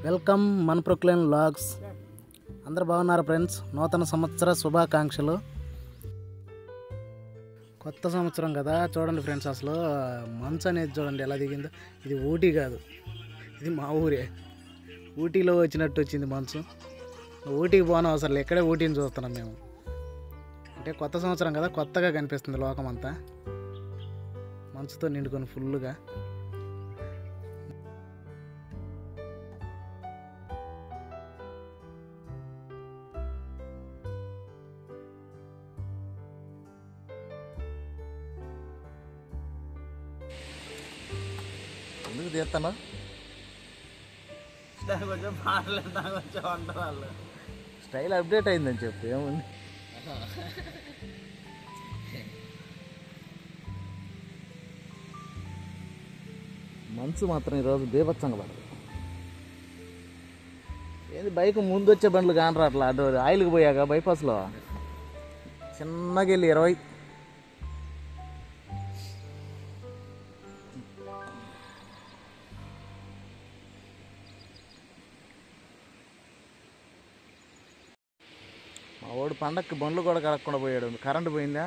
Welcome మన Proclain vlogs. అందరు బాగున్నారు ఫ్రెండ్స్. నూతన సంవత్సర శుభాకాంక్షలు. కొత్త సంవత్సరం కదా, చూడండి ఫ్రెండ్స్. అసలు మంచు అనేది చూడండి ఎలా దిగిందో. ఇది ఊటీ కాదు, ఇది మా ఊరే. ఊటీలో వచ్చినట్టు వచ్చింది మంచు. ఊటీకి పోను అవసరం లేదు, ఇక్కడే ఊటీని చూస్తున్నాం మేము. అంటే కొత్త సంవత్సరం కదా, కొత్తగా కనిపిస్తుంది లోకం అంతా. మంచుతో నిండుకొని ఫుల్గా. ఎందుకు తీస్తాను? స్టైల్ అప్డేట్ అయిందని చెప్పి ఏముంది. మంచు మాత్రం ఈరోజు బీభత్సంగా పడదు. ఏది బైక్ ముందు వచ్చే బండ్లు కానరా అట్లా అటు ఆయిల్కి పోయాక బైపాస్లో చిన్నగా వెళ్ళి 20. మా వాడు పండక్కి బండ్లు కూడా కడగకుండా పోయాడు. కరెంటు పోయిందా,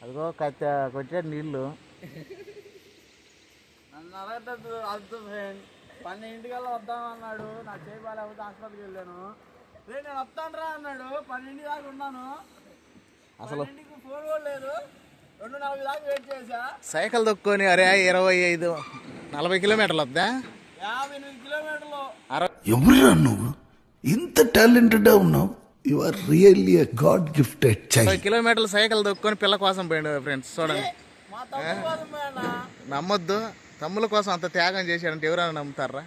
అదిగో కొట్టాడు నీళ్ళు. నన్ను అడగద్దు అద్దు ఫ్రెండ్. 12 వద్దాం అన్నాడు. నాకు చేయలేకపోతే హాస్పిటల్కి వెళ్ళాను. నేను వస్తాను రా అన్నాడు. 12 దాకా ఉన్నాను. అసలు ఫోన్ కూడా లేదు. 2-4 దాకా వెయిట్ చేశా. సైకిల్ దొక్కుని అరే 25-40 కిలోమీటర్లు వద్దా, 58 కిలోమీటర్లు. ఎవరురా నువ్వు? ఇంత టాలెంటెడ్ ఉన్నావు. You are really a god gifted child. 20 కిలోమీటర్లు సైకిల్ దొక్కుని పిల్ల కోసం పోయాడు ఫ్రెండ్స్. చూడండి, మా తమ్ముడు కోసం పోయానా? నమ్మొద్దు. తమ్ముల కోసం అంత త్యాగం చేశాడంటే ఎవరైనా నమ్ముతారా?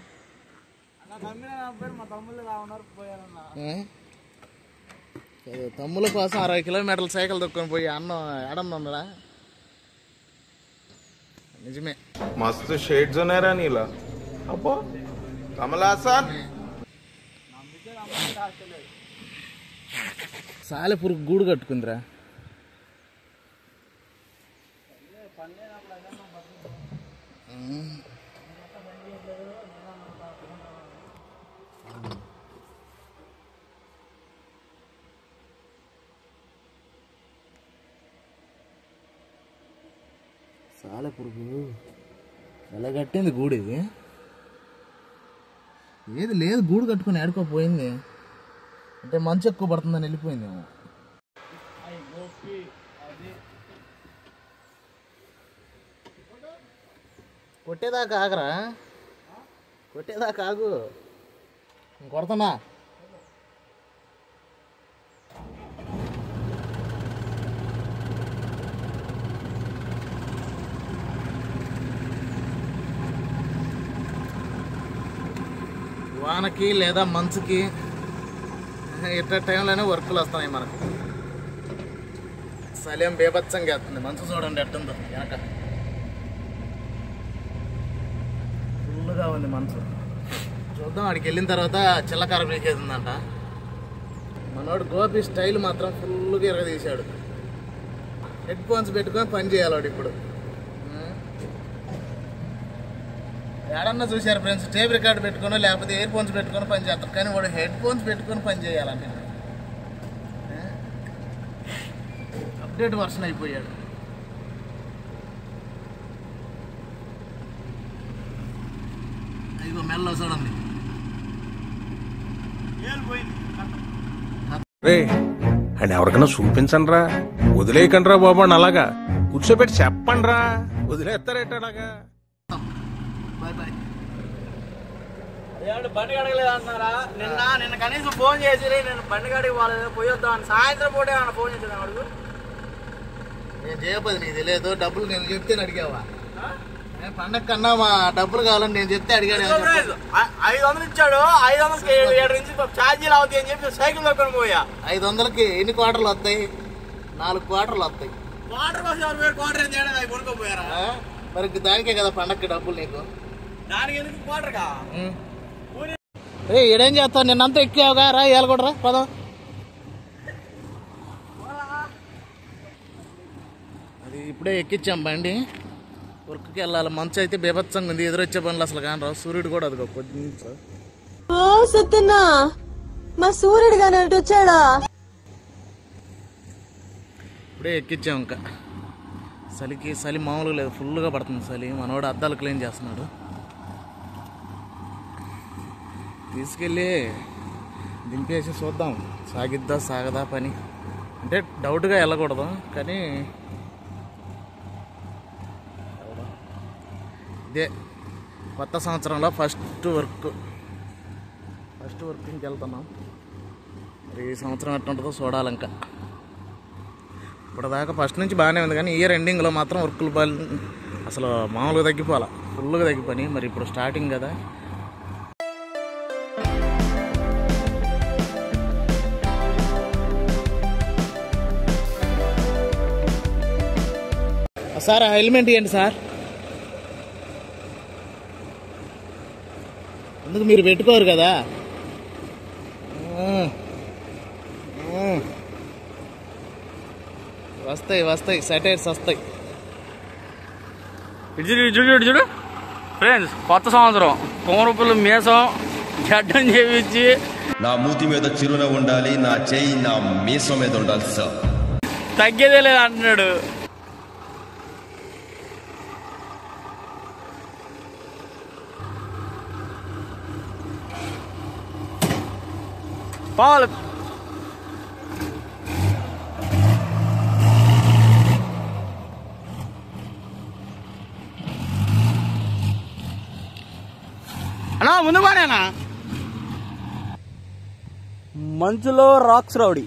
నా తమ్మిన నమ్మారు. మా తమ్ముళ్ళు రావున్నారు పోయారన్నా. తమ్ముల కోసం 60 కిలోమీటర్లు సైకిల్ దొక్కుని పోయి అన్నం ఎడన్నా ఉన్నాడా? నిజమే. मस्त शेड्स ఉన్నాయి రా నీలా. అబ్బో కమలాసన్ సాలెపురుగు గూడు కట్టుకుందిరా. సాలెపురుగు ఎలా కట్టింది గూడు? ఇది ఏది లేదు, గూడు కట్టుకుని ఆడుకోపోయింది. అంటే మంచు ఎక్కువ పడుతుందని వెళ్ళిపోయిందేమో. కొట్టేదాకా ఆగరా, కొట్టేదాకా ఆగు. కొడతానా? వానకి లేదా మంచుకి ఇట్ట టైంలోనే వర్కులు వస్తున్నాయి మనకు. సలేం బేబత్సంగా వేస్తుంది. మంచు చూడండి ఎట్టుందో, వెనక ఫుల్గా ఉంది మంచు. చూద్దాం, అక్కడికి వెళ్ళిన తర్వాత చిల్లకార పీకేది ఉందంట. మనోడు గోపి స్టైల్ మాత్రం ఫుల్గా ఎరగదీశాడు. హెడ్ ఫోన్స్ పెట్టుకొని పని చేయాలి వాడు ఇప్పుడు. ఎడన్నా చూశారు ఫ్రెండ్స్, టేప్ రికార్డు పెట్టుకుని లేకపోతే ఇయర్ ఫోన్స్ పెట్టుకొని పని చేస్తారు. కానీ వాడు హెడ్ ఫోన్స్ పెట్టుకొని పని చేయాలంటే అప్డేట్ వర్షన్ అయిపోయాడు. ఇదిగో మెల్ల చూడండి. రే అండ్ ఎవరికైనా చూపించండి రా, వదిలేయకండి రా బాబు అని అలాగా కూర్చోబెట్టి చెప్పండి రా. వదిలేస్తారేట అలాగా. Bye bye. అదేమంటే బండి కడగలేదు అంటున్నారా? నిన్న కనీసం ఫోన్ చేసి నేను బండి కడిగి పోలేదు, పోయొద్దాం అని సాయంత్రం పూట ఏమన్నా ఫోన్ చేసేది అడుగు. నేను చేయకపోతే నీకు తెలియదు. డబ్బులు నేను చెప్తే అడిగావా? పండగ కన్నా మా డబ్బులు కావాలని నేను చెప్తే అడిగాడు. 500 ఇచ్చాడు. 500కి 7 నుంచి ఛార్జీలు అవుతాయి అని చెప్పి సైకిల్ దొక్కని పోయా. 500కి ఎన్ని క్వార్టర్లు వస్తాయి? 4 క్వార్టర్లు వస్తాయి. క్వార్టర్ కోసం క్వార్టర్ ఏం చేయడం, అవి కొనుక్కోపోయారా? మరి దానికే కదా పండగకి డబ్బులు నీకు. దానికి ఎందుకు క్వార్టర్ కా? ఏడేం చేస్తావు? నిన్నంతా ఎక్కావుగా, రా ఇవాళ కూడా రా పదం. అది ఇప్పుడే ఎక్కించాం బండి. వర్క్కి వెళ్ళాలి. మంచు అయితే బీభత్సంగా ఉంది. ఎదురొచ్చే పనులు అసలు కానరావు. సూర్యుడు కూడా అదిగో పొద్దున్న సత్యన్న మా సూర్యుడు గాని అటు వచ్చాడా? ఇప్పుడే ఎక్కించాం. ఇంకా చలి మామూలుగా లేదు, ఫుల్గా పడుతుంది చలి. మనోడు అద్దాలు క్లీన్ చేస్తున్నాడు. తీసుకెళ్ళి దింపేసి చూద్దాం సాగిద్దా సాగదా పని. అంటే డౌట్గా వెళ్ళకూడదు, కానీ ఇదే కొత్త సంవత్సరంలో ఫస్ట్ వర్క్కి వెళ్తున్నాం. మరి ఈ సంవత్సరం ఎట్టుంటుందో చూడాలి. ఇంకా ఇప్పటిదాకా ఫస్ట్ నుంచి బాగానే ఉంది, కానీ ఇయర్ ఎండింగ్లో మాత్రం వర్కులు అసలు మామూలుగా తగ్గిపోవాలి, ఫుల్గా తగ్గిపోయి. మరి ఇప్పుడు స్టార్టింగ్ కదా. సార్ హెల్మెట్ ఇవ్వండి సార్. ఎందుకు మీరు పెట్టుకోరు కదా? వస్తాయి సెటైర్స్ వస్తాయి. చూడు ఫ్రెండ్స్, కొత్త సంవత్సరం కోమరపుల్లు మీసం గడ్డం చేయించి నా మూతి మీద చిరునవ్వు ఉండాలి, నా చేయి నా మీసం మీద ఉండాలి సార్. తగ్గేదే లేదు అంటున్నాడు. పాలు అన్నా ముందు బానేనా? మంచులో రాక్స్ రౌడీ.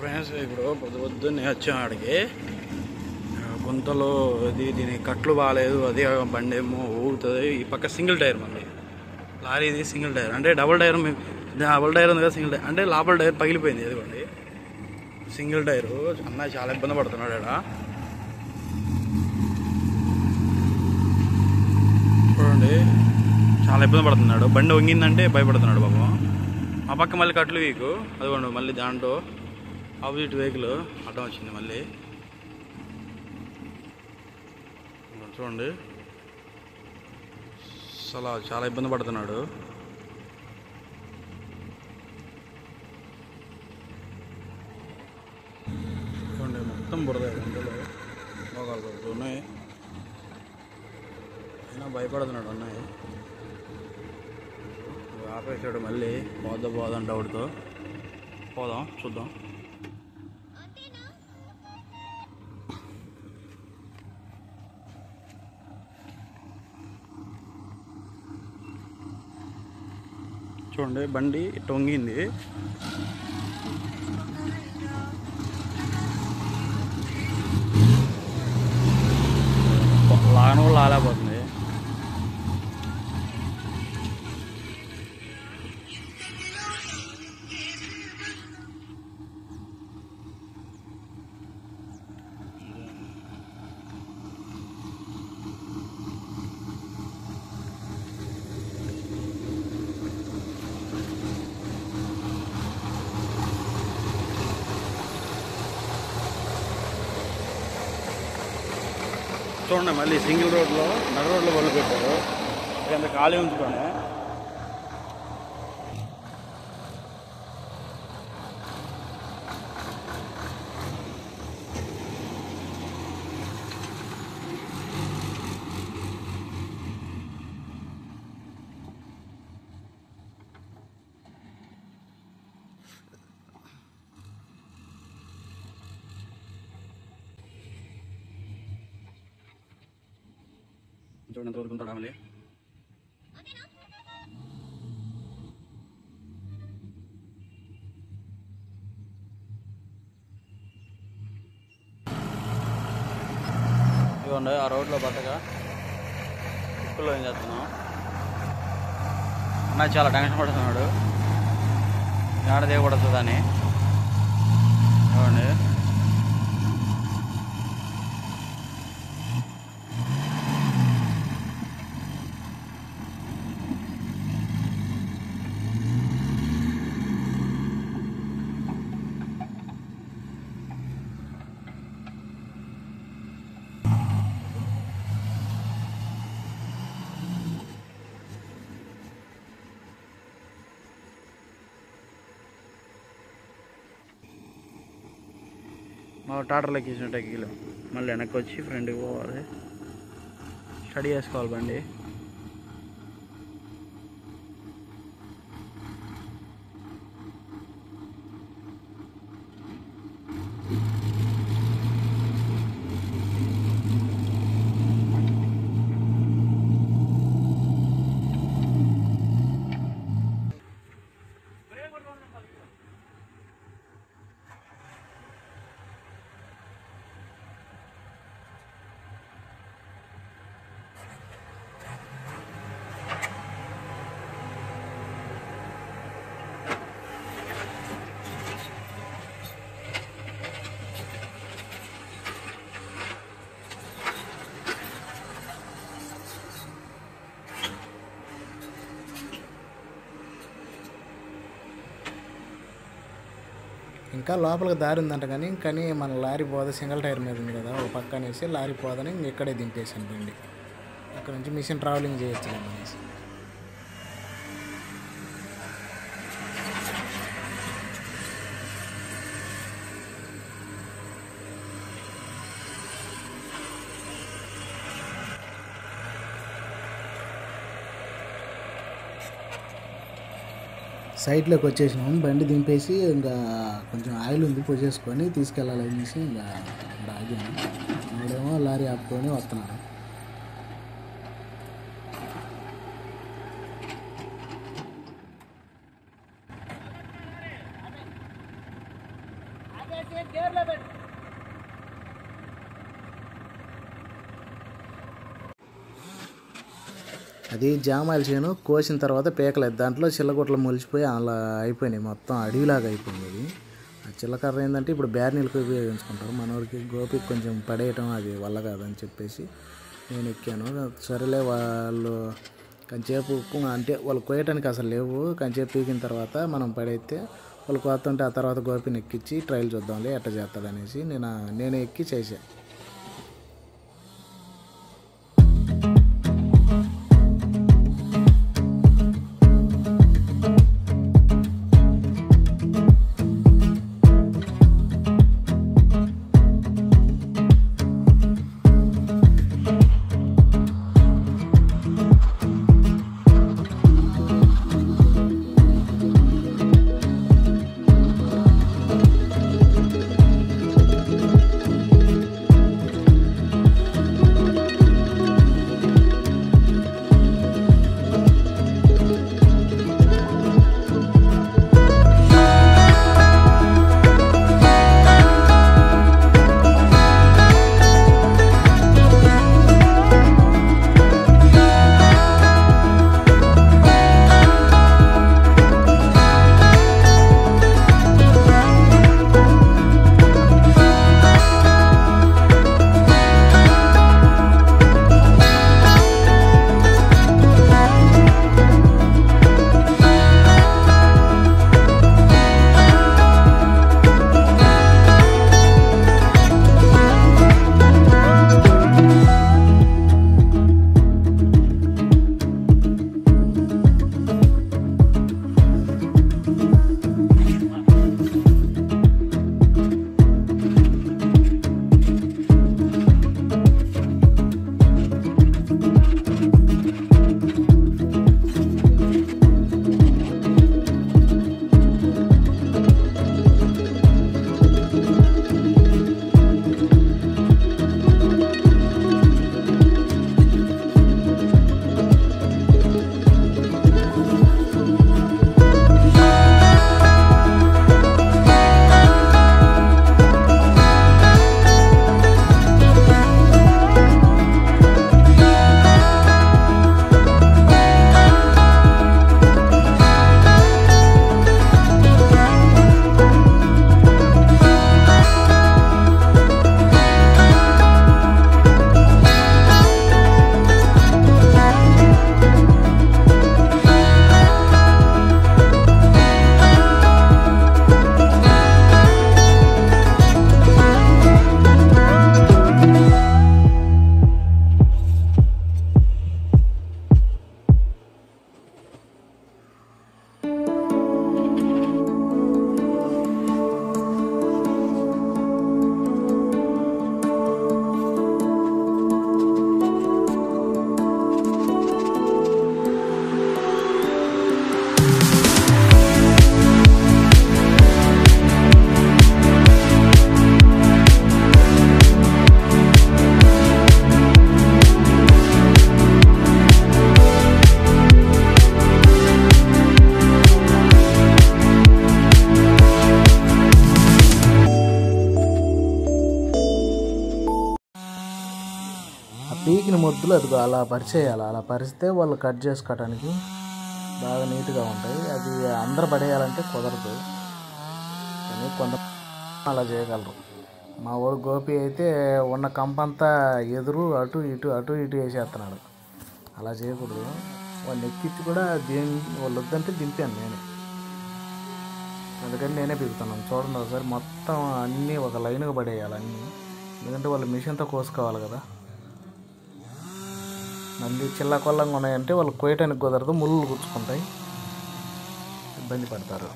ఫ్రెండ్స్, ఇప్పుడు పొద్దున్నే వచ్చాం ఆడికి. గుంతలో దీని కట్లు బాగాలేదు, అది బండి ఏమో ఊగుతుంది. ఈ పక్క సింగిల్ టైర్ మంది లారీది, సింగిల్ టైర్ అంటే డబుల్ టైర్ ఉంది కదా, సింగిల్ టైర్ అంటే లోపల టైర్ పగిలిపోయింది. అదిగోండి సింగిల్ టైరు. అన్నయ్య చాలా ఇబ్బంది పడుతున్నాడు ఇక్కడ. చూడండి చాలా ఇబ్బంది పడుతున్నాడు. బండి వంగిందంటే భయపడుతున్నాడు పాపం. ఆ పక్క మళ్ళీ కట్లు వీకు, అదిగోండి మళ్ళీ దాంట్లో ఆపోజిట్ వెహికల్ అడ్డం వచ్చింది మళ్ళీ. చూడండి అసలు చాలా ఇబ్బంది పడుతున్నాడు. చూడండి మొత్తం బురద గంటలో మోకాలు పడుతున్నాయి. అయినా భయపడుతున్నాడు అన్నయ్య. ఆపేసాడు మళ్ళీ. పోదాం డౌట్తో పోదాం, చూద్దాం. చూడండి బండి ఇట్ట వంగింది. లాగను కూడా లాలేకపోతుంది. చూడండి మళ్ళీ సింగిల్ రోడ్లో నడు రోడ్లో బళ్ళు పెట్టారు. అంత ఖాళీ ఉంచుకొని చూడండి ఎంత వరకు ఉంటాడు అమలి. ఇవ్వండి ఆ రోడ్లో బతక ఉప్పుల్లో ఏం చేస్తున్నాం. అమ్మాయి చాలా టెన్షన్ పడుతున్నాడు ఏడ దిగబడుతుందని. ఇవ్వండి మా టాటర్లోకి ఇచ్చిన టెక్కీలో మళ్ళీ వెనక్కి వచ్చి ఫ్రెండ్కి పోవాలి. స్టడీ చేసుకోవాలి బండి. ఇంకా లోపలికి దారి ఉందంట కానీ మన లారీ పోద సింగిల్ టైర్ మీద ఉంది కదా, ఒక పక్క అనేసి లారీ పోదని ఇక్కడే దింపేసాను బండి. అక్కడ నుంచి మిషన్ ట్రావెలింగ్ చేయొచ్చు అనేసి. సైట్లోకి వచ్చేసినాం, బండి దింపేసి ఇంకా కొంచెం ఆయిల్ ఉంది పోసేసుకొని తీసుకెళ్ళాలి అనేసి ఇంకా ఇక్కడ ఆగాను. ఆవిడేమో లారీ ఆపుకొని వస్తున్నారు. అది జామాయిల చేను కోసిన తర్వాత పీకలేదు, దాంట్లో చిల్లగొట్లు మొలిచిపోయి అలా అయిపోయినాయి, మొత్తం అడవిలాగా అయిపోయింది. అది ఆ చిల్లకర్ర ఏంటంటే ఇప్పుడు బ్యార్నీలకు ఉపయోగించుకుంటారు. మనోడికి గోపికి కొంచెం పడేయటం అది వల్ల కాదని చెప్పేసి నేను ఎక్కాను. సరేలే వాళ్ళు కొంచెంసేపు అంటే వాళ్ళు కోయటానికి అసలు లేవు, కొంచెంసేపు పీకిన తర్వాత మనం పడైతే వాళ్ళు కోతుంటే ఆ తర్వాత గోపిని ఎక్కించి ట్రయల్ చూద్దాంలే ఎట్ట చేస్తాడనేసి నేనే ఎక్కి చేశాను. పీకిన ముద్దులు అదిగో అలా పరిచేయాలి. అలా పరిస్తే వాళ్ళు కట్ చేసుకోవడానికి బాగా నీట్గా ఉంటాయి. అది అందరు పడేయాలంటే కుదరదు, కానీ కొంత అలా చేయగలరు. మా వాడు గోపి అయితే ఉన్న కంపంతా ఎదురు అటు ఇటు వేసేస్తున్నాడు. అలా చేయకూడదు. వాళ్ళు ఎక్కించి కూడా వాళ్ళు వద్దంటే దింపాను నేనే, అందుకని నేనే పీకుతున్నాను. చూడండి ఒకసారి మొత్తం అన్నీ ఒక లైన్గా పడేయాలి అన్నీ, ఎందుకంటే వాళ్ళు మిషన్తో కోసుకోవాలి కదా. మళ్ళీ చిల్ల కొల్లంగా ఉన్నాయంటే వాళ్ళు కోయటానికి కుదరదు, ముళ్ళు గుచ్చుకుంటాయి, ఇబ్బంది పడతారు.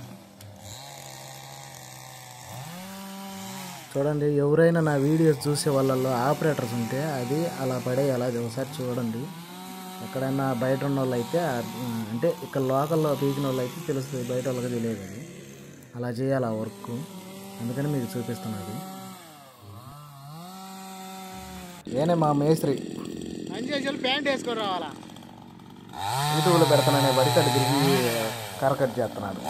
చూడండి, ఎవరైనా నా వీడియోస్ చూసే వాళ్ళల్లో ఆపరేటర్స్ ఉంటే అది అలా పడేయాలి. అది ఒకసారి చూడండి. ఎక్కడైనా బయట ఉన్న వాళ్ళు అయితే, అంటే ఇక్కడ లోకల్లో పీకిన వాళ్ళు అయితే తెలుస్తుంది, బయట వాళ్ళకి తెలియదు. అది అలా చేయాలి ఆ వర్క్, అందుకని మీకు చూపిస్తున్నది. నేనే మా మేస్త్రి ప్యాంట్ వేసుకొని రావాలా, యూట్యూబ్లో పెడతాననే పడితే అది తిరిగి కరకట్ చేస్తున్నాడు.